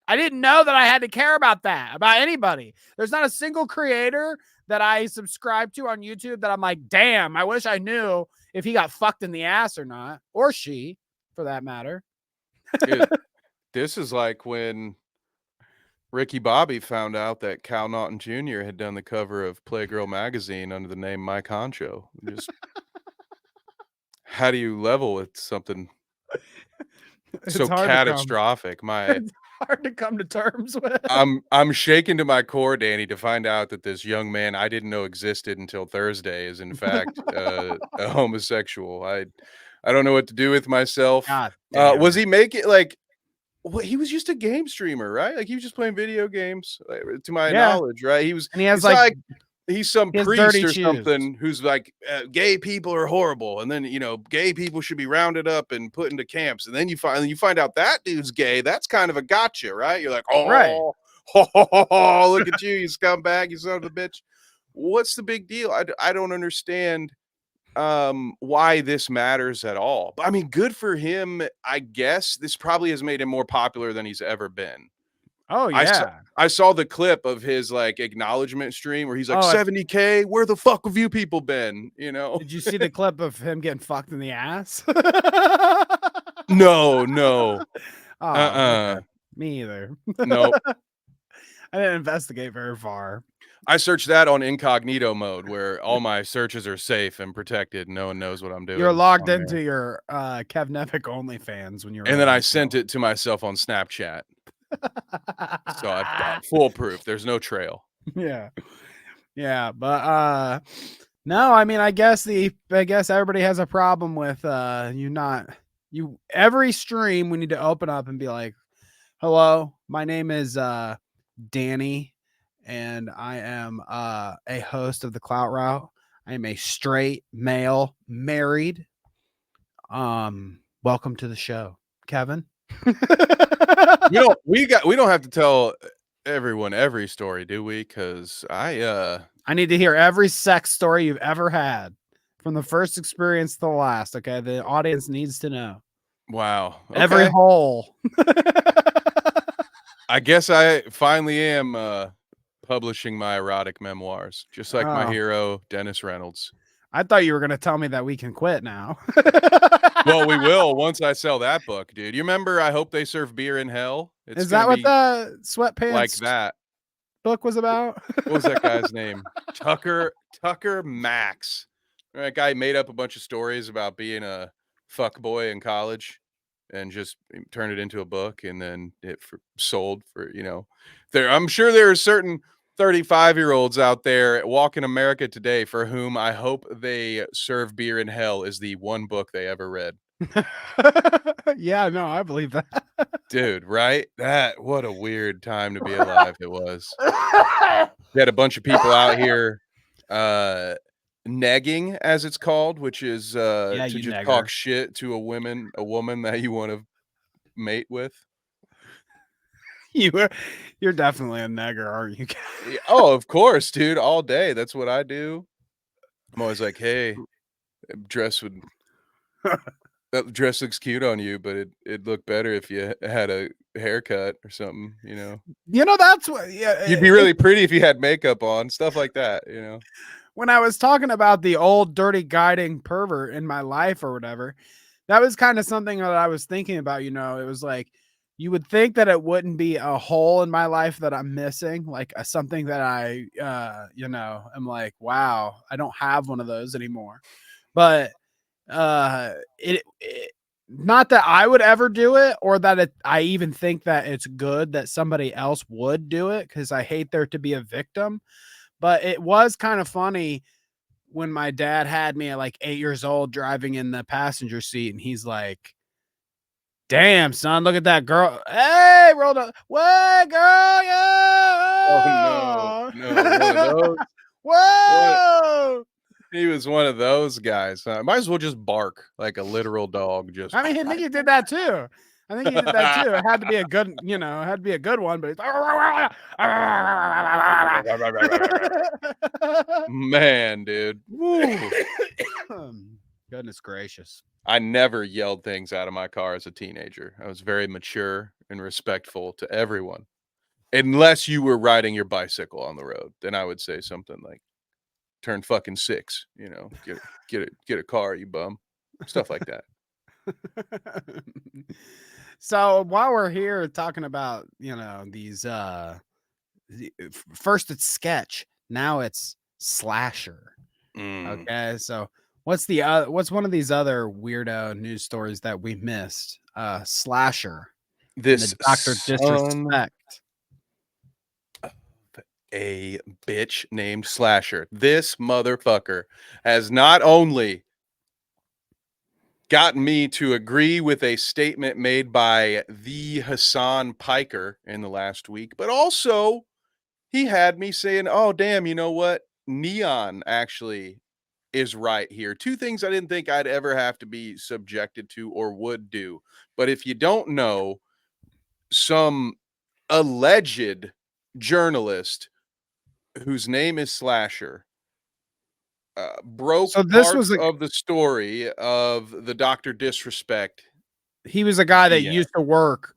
I didn't know that I had to care about that, about anybody. There's not a single creator that I subscribe to on YouTube that I'm like, damn, I wish I knew if he got fucked in the ass or not, or she, for that matter. Dude, this is like when Ricky Bobby found out that Cal Naughton Jr. had done the cover of Playgirl magazine under the name Mike Honcho. Just How do you level with something It's so hard to come. catastrophic? My It's hard to come to terms with. I'm shaken to my core, Danny, to find out that this young man I didn't know existed until Thursday is in fact a homosexual. I don't know what to do with myself. God Was damn. he making like well, he was just a game streamer, right? Like he was just playing video games, to my Yeah, knowledge, right? He was. and he has It's not like like he's some he has priest dirty or shoes. something who's like, gay people are horrible, and then gay people should be rounded up and put into camps, and then you find out that dude's gay. That's kind of a gotcha, right? You're like, Right. oh, ho, ho, ho, ho, look at you scumbag, you son of a bitch. What's the big deal? I don't understand why this matters at all. But I mean, good for him. I guess this probably has made him more popular than he's ever been. Oh, I saw yeah. I saw the clip of his like acknowledgement stream where he's like Oh, 70K, where the fuck have you people been? You know? did you see the clip of him getting fucked in the ass? No, no. Oh, okay. Uh-uh. Me either. Nope. I didn't investigate very far. I searched that on incognito mode where all my searches are safe and protected. No one knows what I'm You're doing logged on there. into your Kev Nevic OnlyFans when you're And then ready I to sent go. it to myself on Snapchat. So I've got foolproof. There's no trail. Yeah. Yeah, but no, I mean, I guess everybody has a problem with you every stream we need to open up and be like, "Hello, my name is Danny and I am a host of the Clout Route. I am a straight male, married. Welcome to the show, Kevin." We don't have to tell everyone every story, do we? Because I need to hear every sex story you've ever had from the first experience to the last. Okay. The audience needs to know wow. every Okay. hole. I guess I finally am publishing my erotic memoirs, just like my Oh, hero, Dennis Reynolds. I thought you were going to tell me that we can quit now. Well, we will once I sell that book, dude. You remember I Hope They Serve Beer in Hell? It's Is gonna that what be the like sweatpants that. book was about? What was that guy's name? Tucker Max. That guy made up a bunch of stories about being a fuck boy in college and just turned it into a book and then sold for, there. I'm sure there are certain 35-year-olds out there walking America today for whom I Hope They Serve Beer in Hell is the one book they ever read. Yeah, no, I believe that. Dude, right? What a weird time to be alive it was. We had a bunch of people out here negging, as it's called, which is Yeah, to you just talk negger. shit to a woman that you want to mate with. You were, you're definitely a negger, aren't you? Yeah, oh, of course, dude, all day. That's what I do. I'm always like, hey, dress would that dress looks cute on you, but it'd look better if you had a haircut or something, That's what. Yeah, You'd be really pretty if you had makeup on, stuff like that. when I was talking about the old dirty guiding pervert in my life or whatever, that was kind of something that I was thinking about. It was like you would think that it wouldn't be a hole in my life that I'm missing, like something that I'm like, wow, I don't have one of those anymore. But it not that I would ever do it or that I even think that it's good that somebody else would do it because I hate there to be a victim. But it was kind of funny when my dad had me at like 8 years old driving in the passenger seat and he's like, "Damn, son, look at that girl. Hey, rolled up. What girl? Oh no, Yeah. no, one of those. What? Whoa." He was one of those guys. Might as well just bark like a literal dog. Just I mean, I think he did that too. I think he did that too. It had to be a good, it had to be a good one, but man, dude. Woo. Goodness gracious. I never yelled things out of my car as a teenager. I was very mature and respectful to everyone. Unless you were riding your bicycle on the road, then I would say something like, "Turn fucking 6, get a car, you bum." Stuff like that. So while we're here talking about, these first it's sketch, now it's slasher. Mm. Okay, so what's one of these other weirdo news stories that we missed? Slasher and the This Dr. son Disrespect. of a bitch named Slasher. This motherfucker has not only gotten me to agree with a statement made by the Hassan Piker in the last week, but also he had me saying, "Oh, damn, you know what? Neon actually is right here." Two things I didn't think I'd ever have to be subjected to or would do. But if you don't know, some alleged journalist whose name is Slasher broke So this was parts a of the story of the Dr. Disrespect he was a guy that DM. used to work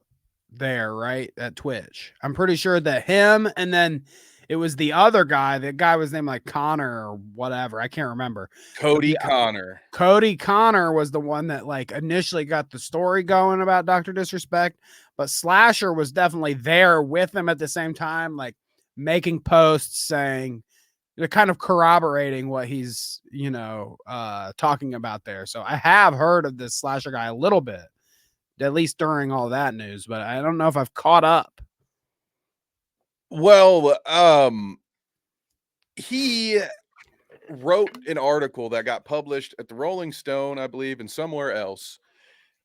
there, right? At Twitch. I'm pretty sure that him and then it was the other guy. The guy was named like Connor or whatever. I can't remember. But Cody the Connor. Cody Connor was the one that like initially got the story going about Dr. Disrespect, but Slasher was definitely there with him at the same time, like making posts saying they're kind of corroborating what he's, talking about there. So I have heard of this Slasher guy a little bit, at least during all that news, but I don't know if I've caught up. Well, he wrote an article that got published at the Rolling Stone, I believe, and somewhere else.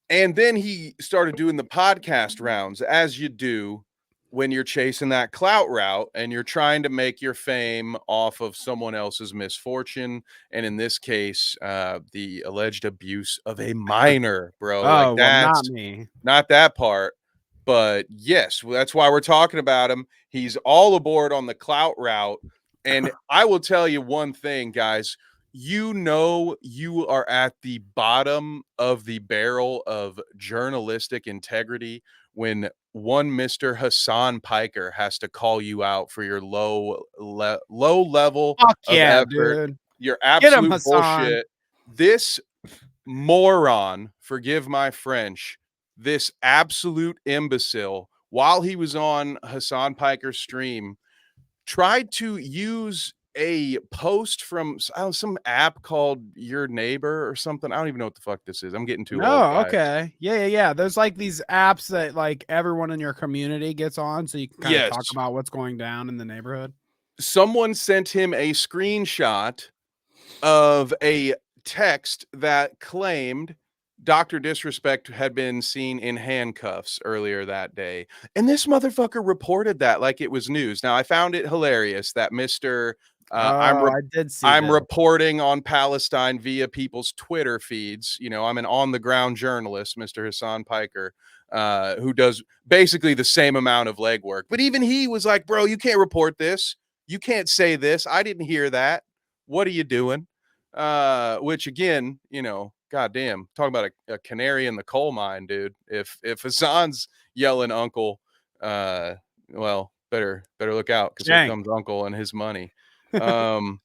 And then he started doing the podcast rounds, as you do when you're chasing that clout route and you're trying to make your fame off of someone else's misfortune. And in this case, the alleged abuse of a minor, bro. Like Oh, well, not that's me. not that part. But yes, well, that's why we're talking about him. He's all aboard on the clout route. And I will tell you one thing, guys. You know, you are at the bottom of the barrel of journalistic integrity when one Mr. Hassan Piker has to call you out for your low level Fuck of yeah, effort, dude. your Get him, absolute Hassan. bullshit. This moron, forgive my French, this absolute imbecile, while he was on Hassan Piker's stream, tried to use a post from some app called Your Neighbor or something. I don't even know what the fuck this is. I'm getting too old, No, guys. okay. Yeah, yeah, yeah. There's like these apps that like everyone in your community gets on so you can kind of talk Yes. about what's going down in the neighborhood. Someone sent him a screenshot of a text that claimed Dr. Disrespect had been seen in handcuffs earlier that day. And this motherfucker reported that like it was news. Now, I found it hilarious that Mr. Uh, I'm Oh, re- I did see I'm this. reporting on Palestine via people's Twitter feeds. You know, I'm an on the ground journalist, Mr. Hassan Piker, who does basically the same amount of legwork. But even he was like, bro, you can't report this. You can't say this. I didn't hear that. What are you doing? Which again, you know, goddamn, talk about a canary in the coal mine, dude. If Hassan's yelling uncle, uh, well, better look out because here Dang. comes uncle and his money. Um,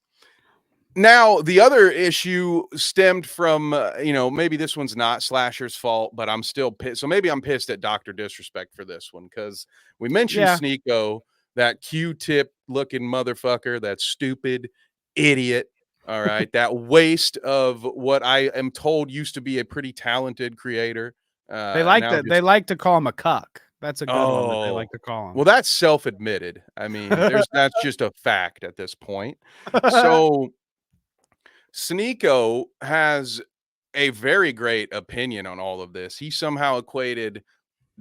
Now, the other issue stemmed from, maybe this one's not Slasher's fault, but I'm still pissed. So maybe I'm pissed at Dr. Disrespect for this one because we mentioned Yeah. Sneeko, that Q-tip looking motherfucker, that stupid idiot. All right. That waste of what I am told used to be a pretty talented creator. Now They just, like to call him a cuck. That's a good one that they oh, like to call well, that's self-admitted. I mean, that's just a fact at this point. him. So Sneeko has a very great opinion on all of this. He somehow equated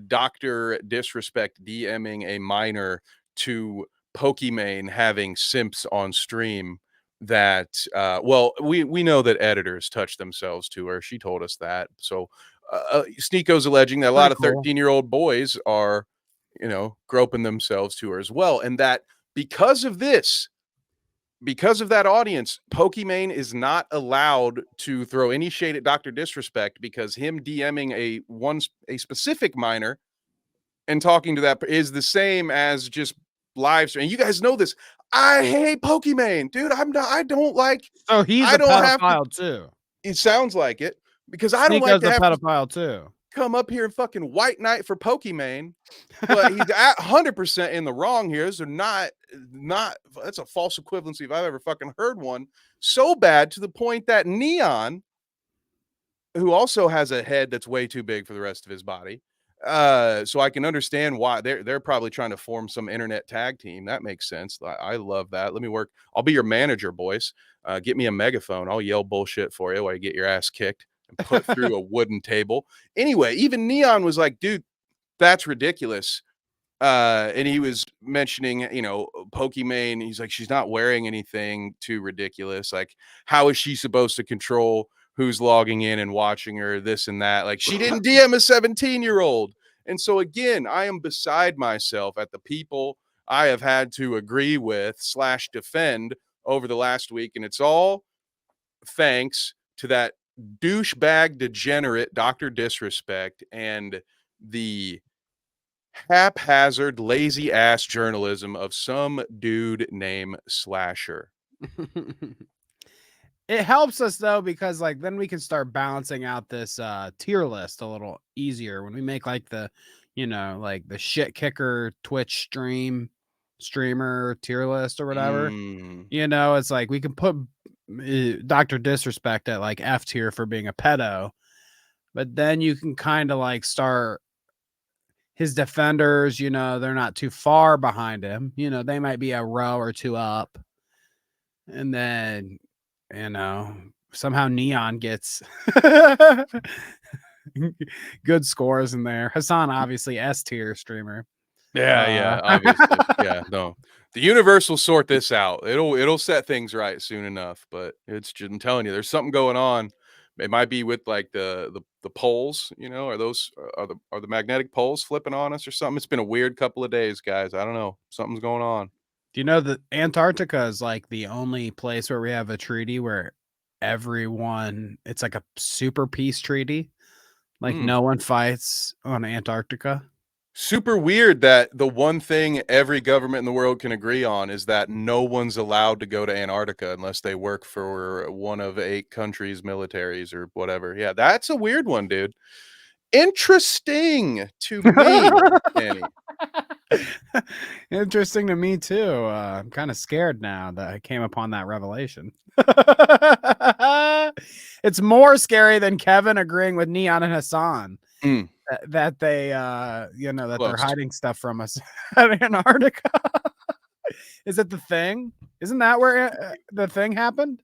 Dr. Disrespect DMing a minor to Pokimane having simps on stream that well, we know that editors touch themselves to her. She told us that. So Sneeko's alleging that a lot Pretty of cool. 13-year-old boys are, groping themselves to her as well. And that because of this, because of that audience, Pokimane is not allowed to throw any shade at Dr. Disrespect because him DMing a specific minor and talking to that is the same as just live stream. And you guys know this. I hate Pokimane, dude. So he's I a don't have to. pedophile too. It sounds like it because I don't like Sneako's to a have to pedophile too. come up here and fucking white knight for Pokimane. But he's at 100% in the wrong here. So not that's a false equivalency if I've ever fucking heard one. So bad to the point that Neon, who also has a head that's way too big for the rest of his body, so I can understand why they're probably trying to form some internet tag team. That makes sense. I love that. Let me work. I'll be your manager, boys. Get me a megaphone. I'll yell bullshit for you while you get your ass kicked and put through a wooden table. Anyway, even Neon was like, dude, that's ridiculous. And he was mentioning, Pokimane. He's like, she's not wearing anything too ridiculous. Like, how is she supposed to control who's logging in and watching her, this and that? Like, she didn't DM a 17-year-old. And so again, I am beside myself at the people I have had to agree with slash defend over the last week. And it's all thanks to that douchebag degenerate Dr. Disrespect and the haphazard, lazy ass journalism of some dude named Slasher. It helps us though, because like then we can start balancing out this tier list a little easier when we make like the, like the shit kicker Twitch streamer tier list or whatever. Mm. It's like we can put Dr. Disrespect at like F tier for being a pedo, but then you can kind of like start his defenders, they're not too far behind him. They might be a row or two up. And then, somehow Neon gets good scores in there. Hassan, obviously S tier streamer. Yeah, obviously. Yeah, no. The universe will sort this out. It'll set things right soon enough, but it's just, I'm telling you, there's something going on. It might be with like the poles, are those are the magnetic poles flipping on us or something? It's been a weird couple of days, guys. I don't know. Something's going on. Do you know that Antarctica is like the only place where we have a treaty where it's like a super peace treaty? Like Mm. no one fights on Antarctica. Super weird that the one thing every government in the world can agree on is that no one's allowed to go to Antarctica unless they work for one of 8 countries' militaries or whatever. Yeah, that's a weird one, dude. Interesting to me, Kenny. Interesting to me too. I'm kind of scared now that I came upon that revelation. It's more scary than Kevin agreeing with Neon and Hassan Mm, that they, that they're close. hiding stuff from us at Antarctica. Is it the thing? Isn't that where the thing happened?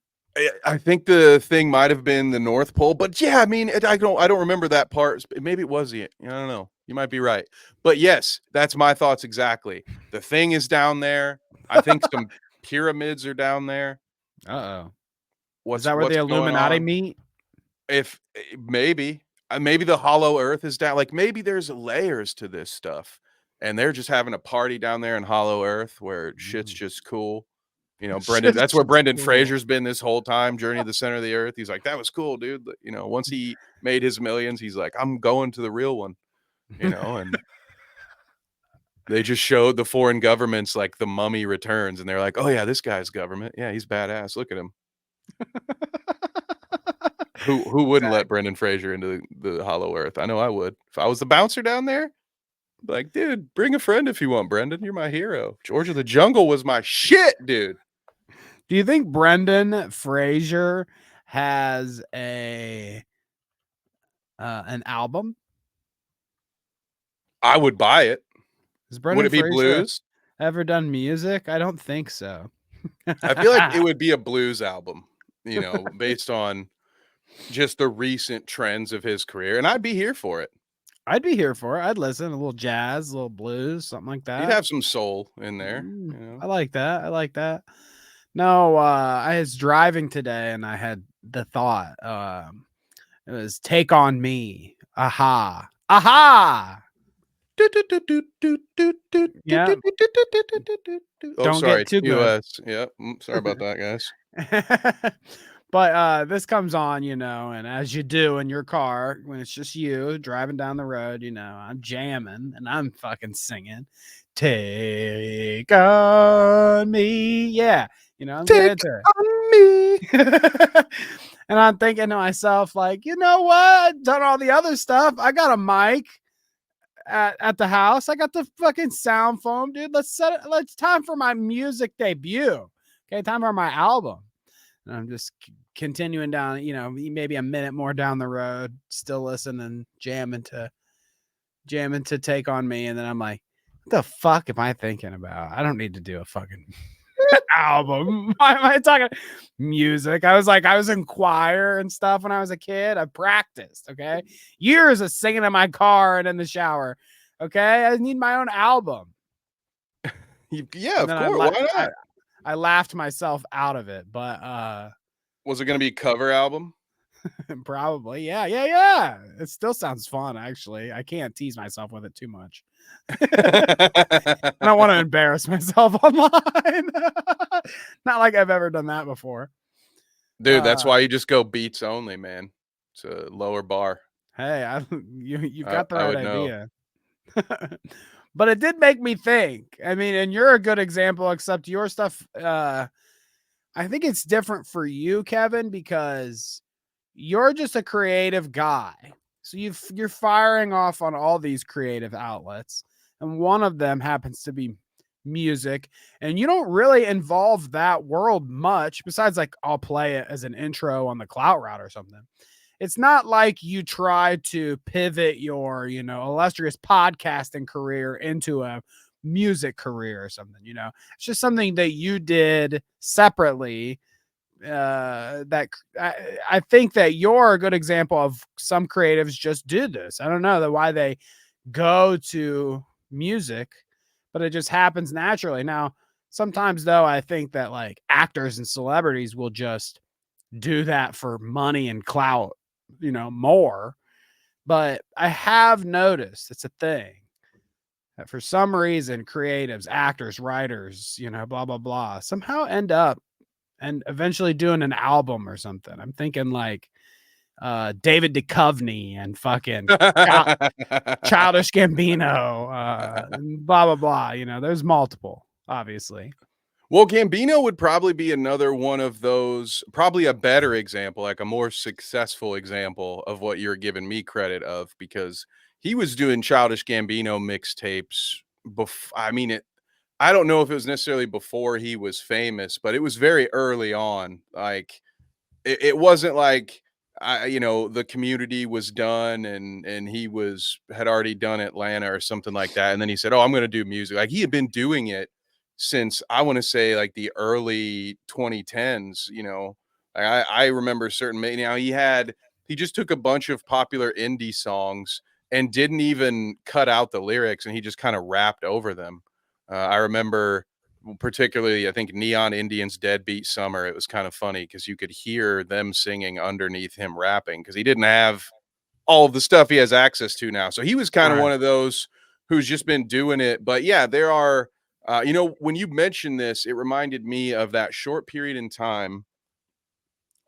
I think the thing might have been the North Pole, but yeah, I mean, I don't remember that part. Maybe it was the. I don't know. You might be right, but yes, that's my thoughts exactly. The thing is down there. I think some pyramids are down there. Uh-oh. Is What's that where the what's going Illuminati on? meet? If maybe the hollow Earth is down. Like maybe there's layers to this stuff, and they're just having a party down there in Hollow Earth where shit's Mm. just cool. Brendan, Shit's that's where just Brendan cool. Fraser's been this whole time, Journey to the Center of the Earth. He's like, that was cool, dude. But, once he made his millions, he's like, I'm going to the real one, and they just showed the foreign governments like the Mummy Returns, and they're like, oh yeah, this guy's government. Yeah, he's badass. Look at him. Who wouldn't let Exactly. Brendan Fraser into the Hollow Earth? I know I would. If I was the bouncer down there, like, dude, bring a friend if you want, Brendan. You're my hero. George of the Jungle was my shit, dude. Do you think Brendan Fraser has an album? I would buy it. Has Would Brendan it be Fraser blues? ever done music? I don't think so. I feel like it would be a blues album, based on just the recent trends of his career, and I'd be here for it. I'd be here for it. I'd listen. A little jazz, a little blues, something like He'd that. have some soul in there, I like that. I like that. No, I was driving today and I had the thought. It was "Take on Me." Aha. Aha. Yeah. Oh, Don't sorry, get too good. TOS. Yeah, sorry about that, guys. But this comes on, and as you do in your car when it's just you driving down the road, I'm jamming and I'm fucking singing "Take on Me." Yeah, I'm getting Take into on me. it. And I'm thinking to myself, like, you know what? I've done all the other stuff. I got a mic at the house. I got the fucking sound foam, dude. Let's set it. Let's time for my music debut. Okay, time for my album. And I'm just continuing down, maybe a minute more down the road, still listening, jamming to Take on Me, and then I'm like, what the fuck am I thinking about? I don't need to do a fucking album. Why am I talking music? I was in choir and stuff when I was a kid. I practiced, okay? Years of singing in my car and in the shower. Okay? I need my own album. Yeah, And of then course. Why I not? I laughed myself out of it, but Was it going to be a cover album? probably. Yeah, yeah, yeah. It still sounds fun, actually. I can't tease myself with it too much. I don't want to embarrass myself online. Not like I've ever done that before. Dude, that's why you just go beats only, man. It's a lower bar. Hey, you've got the I right would know. idea. But it did make me think. I mean, and you're a good example, except your stuff, I think it's different for you, Kevin, because you're just a creative guy. So you're firing off on all these creative outlets, and one of them happens to be music, and you don't really involve that world much besides like I'll play it as an intro on the Clout route or something. It's not like you try to pivot your, illustrious podcasting career into a music career or something. It's just something that you did separately. That I think that you're a good example of some creatives just do this. I don't know why they go to music, but it just happens naturally. Now, sometimes though, I think that like actors and celebrities will just do that for money and clout, more. But I have noticed it's a thing that for some reason, creatives, actors, writers, blah, blah, blah, somehow end up and eventually doing an album or something. I'm thinking like David Duchovny and fucking Childish Gambino, blah, blah, blah. There's multiple, obviously. Well, Gambino would probably be another one of those, probably a better example, like a more successful example of what you're giving me credit of, because he was doing Childish Gambino mixtapes. I mean, I don't know if it was necessarily before he was famous, but it was very early on. Like it wasn't like the Community was done and he had already done Atlanta or something like that, and then he said, "Oh, I'm going to do music." Like he had been doing it since I want to say like the early 2010s. Like, I remember certain. Now he just took a bunch of popular indie songs and didn't even cut out the lyrics, and he just kind of rapped over them. I remember particularly, I think Neon Indians Deadbeat Summer. It was kind of funny because you could hear them singing underneath him rapping because he didn't have all of the stuff he has access to now. So he was kind of Right. one of those who's just been doing it. But yeah, there are, when you mentioned this, it reminded me of that short period in time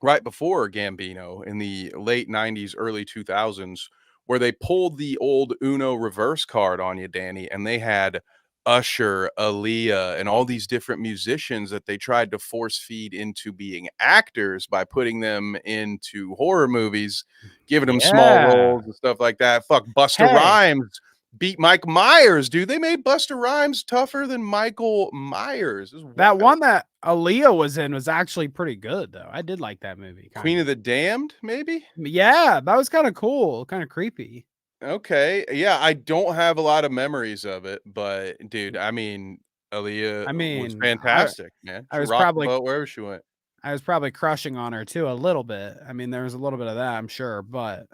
right before Gambino in the late 90s, early 2000s, where they pulled the old Uno reverse card on you, Danny, and they had Usher, Aaliyah, and all these different musicians that they tried to force feed into being actors by putting them into horror movies, giving them small Yeah. roles and stuff like that. Fuck, Busta Hey, Rhymes beat Mike Myers, dude. They made Busta Rhymes tougher than Michael Myers. This is that wild. one that Aaliyah was in was actually pretty good, though. I did like that movie, kind Queen of. of the Damned, maybe? Yeah, that was kind of cool, kind of creepy. Okay. Yeah, I don't have a lot of memories of it, but dude, I mean, Aaliyah I was mean, fantastic, man. I She was rocked the probably boat wherever she went. I was probably crushing on her too a little bit. I mean, there was a little bit of that, I'm sure, but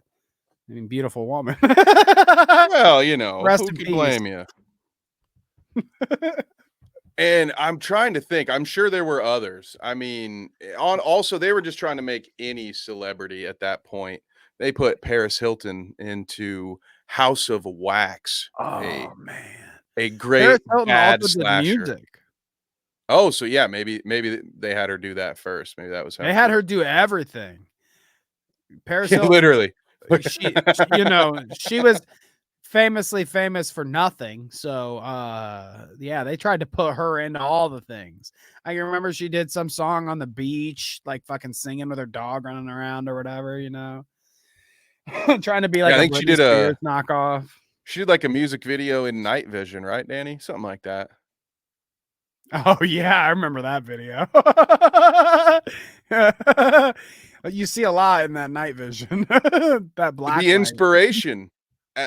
I mean, beautiful woman. Well, Rest who in could peace. blame you? And I'm trying to think. I'm sure there were others. I mean, on also they were just trying to make any celebrity at that point. They put Paris Hilton into House of Wax, Oh man. a Paris great Hilton bad also did slasher. music. Oh, so yeah, maybe they had her do that first. Maybe that was how They had she. her do everything. Paris Yeah, Hilton, literally. she was famously famous for nothing. So yeah, they tried to put her into all the things. I can remember she did some song on the beach, like fucking singing with her dog running around or whatever. Trying to be Yeah, like I a think Britney Spears knockoff. she did like a music video in Night Vision, right, Danny? Something like that. Oh yeah, I remember that video. You see a lot in that night vision, that black The light. inspiration,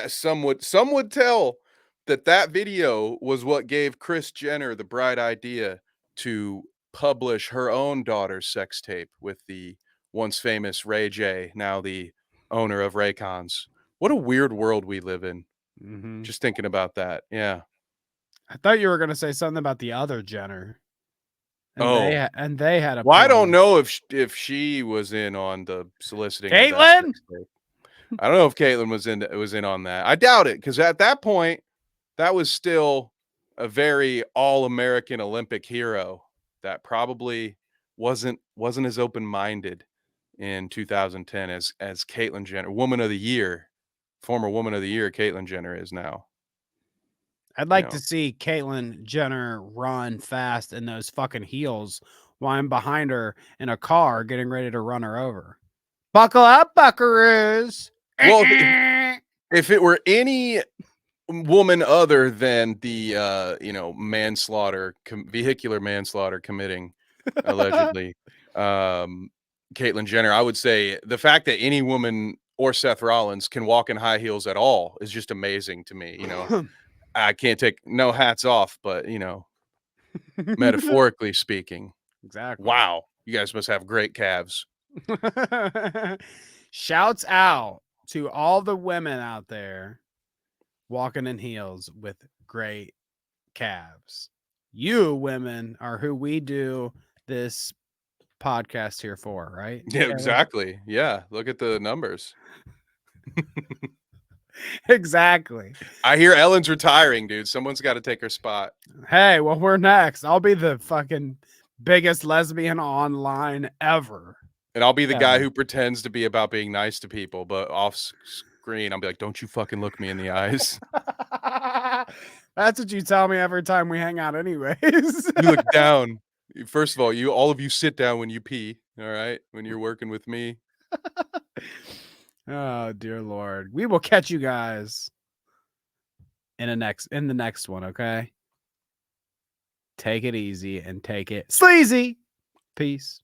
some would tell that that video was what gave Kris Jenner the bright idea to publish her own daughter's sex tape with the once famous Ray J, now the owner of Raycons. What a weird world we live in. Mhm. Just thinking about that. Yeah. I thought you were gonna say something about the other Jenner, and Oh, they had a well, I don't porn. know if she was in on the soliciting of that Caitlyn. sex tape. I don't know if Caitlyn was in on that. I doubt it, because at that point, that was still a very all-American Olympic hero that probably wasn't as open-minded in 2010 as Caitlyn Jenner, Woman of the Year, former Woman of the Year, Caitlyn Jenner is now. I'd You like know, to see Caitlyn Jenner run fast in those fucking heels while I'm behind her in a car getting ready to run her over. Buckle up, buckaroos. well, if it were any woman other than the manslaughter, vehicular manslaughter committing allegedly, um Caitlyn Jenner, I would say the fact that any woman or Seth Rollins can walk in high heels at all is just amazing to me. I can't take no hats off, but metaphorically speaking, Exactly. wow, you guys must have great calves. Shouts out to all the women out there walking in heels with great calves. You women are who we do this podcast here for, right, Yeah, Taylor? exactly. Yeah, look at the numbers. Exactly. I hear Ellen's retiring, dude. Someone's got to take her spot. Hey, well, we're next. I'll be the fucking biggest lesbian online ever. And I'll be the guy Ever. who pretends to be about being nice to people, but off screen, I'll be like, "Don't you fucking look me in the eyes." That's what you tell me every time we hang out, anyways. You look down. First of all, all of you sit down when you pee, all right? When you're working with me. Oh, dear Lord. We will catch you guys in the next one, okay? Take it easy and take it sleazy. Peace.